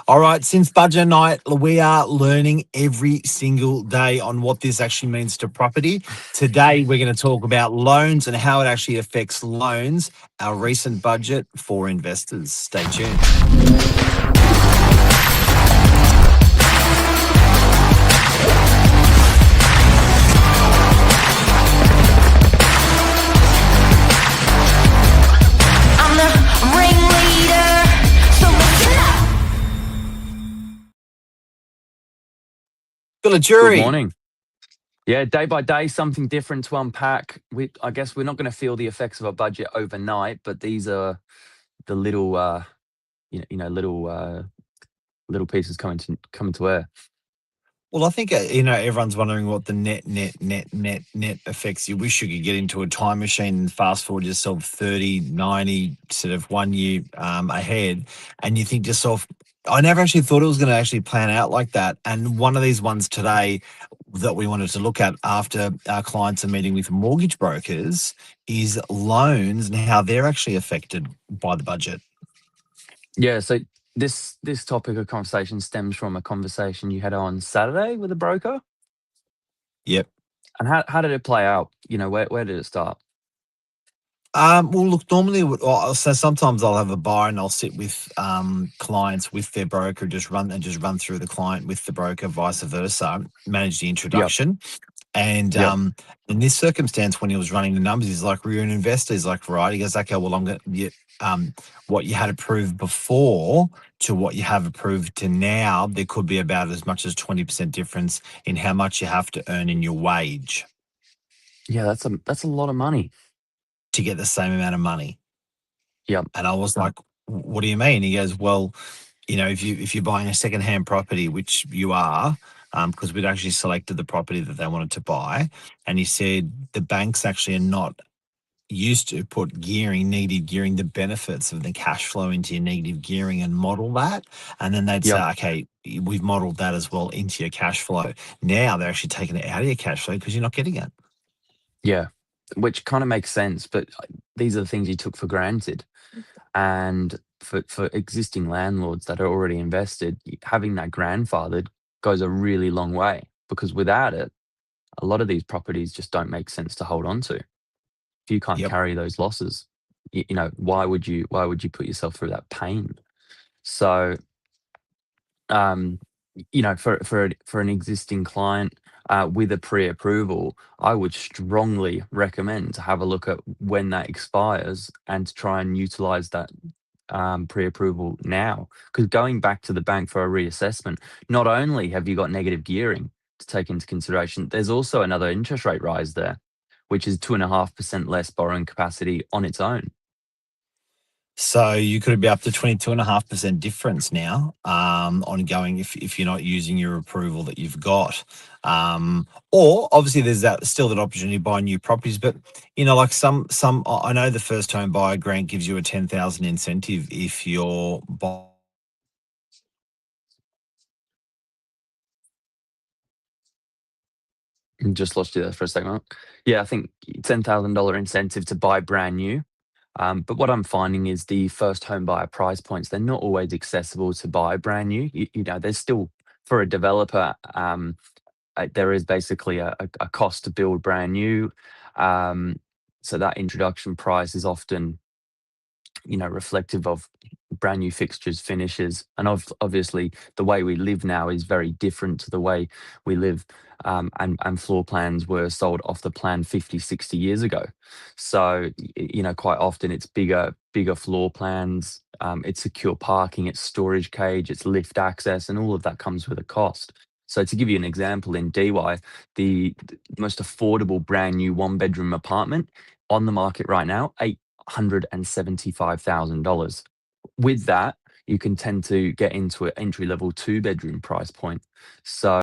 All right, since budget night, we are learning every single day on what this actually means to property. Today, we're going to talk about loans and how it actually affects loans, our recent budget for investors. Stay tuned. I'm the ringleader, so listen up. Got a Good jury. morning. Yeah, day by day, something different to unpack. I guess we're not going to feel the effects of a budget overnight, but these are the little, little pieces coming to air. Well, I think, everyone's wondering what the net affects. You wish you could get into a time machine and fast forward yourself 30, 90, sort of 1 year ahead. And you think to yourself, I never actually thought it was going to actually plan out like that. And one of these ones today that we wanted to look at after our clients are meeting with mortgage brokers is loans and how they're actually affected by the budget. Yeah, so this topic of conversation stems from a conversation you had on Saturday with a broker. Yep. And how did it play out? Where did it start? Well, look, normally, so sometimes I'll have a buyer and I'll sit with clients with their broker, just run through the client with the broker, vice versa, manage the introduction. And Yep. in this circumstance, when he was running the numbers, he's like, "We're an investor." He's like, "Right." He goes, "Okay, well, I'm going to what you had approved before to what you have approved to now. There could be about as much as 20% difference in how much you have to earn in your wage Yeah, that's a lot of money. to get the same amount of money." Yep. And I was like, "What do you mean?" He goes, "Well, if you're buying a secondhand property, which you are, because we'd actually selected the property that they wanted to buy, and he said the banks actually are not used to put negative gearing, the benefits of the cash flow into your negative gearing and model that, and then they'd say, Yep. okay, we've modeled that as well into your cash flow. Now they're actually taking it out of your cash flow because you're not getting it." Yeah, which kind of makes sense, but these are the things you took for granted. And for existing landlords that are already invested, having that grandfathered goes a really long way, because without it, a lot of these properties just don't make sense to hold on to. If you can't Yep. carry those losses, why would you put yourself through that pain? So, um, for an existing client with a pre-approval, I would strongly recommend to have a look at when that expires and to try and utilize that pre-approval now. Because going back to the bank for a reassessment, not only have you got negative gearing to take into consideration, there's also another interest rate rise there, which is 2.5% less borrowing capacity on its own. So you could be up to 22.5% difference now, ongoing if you're not using your approval that you've got. Or obviously there's still that opportunity to buy new properties, but like some I know the first home buyer grant gives you a 10,000 incentive if you're buying. Just lost you there for a second. Yeah, I think $10,000 incentive to buy brand new. But what I'm finding is the first home buyer price points, they're not always accessible to buy brand new. There's still, for a developer, there is basically a cost to build brand new. So that introduction price is often, reflective of brand new fixtures, finishes, and obviously the way we live now is very different to the way we live, and floor plans were sold off the plan 50, 60 years ago. So, quite often it's bigger floor plans, it's secure parking, it's storage cage, it's lift access, and all of that comes with a cost. So to give you an example, in DY, the most affordable brand new one-bedroom apartment on the market right now, $875,000. With that, you can tend to get into an entry-level two-bedroom price point. So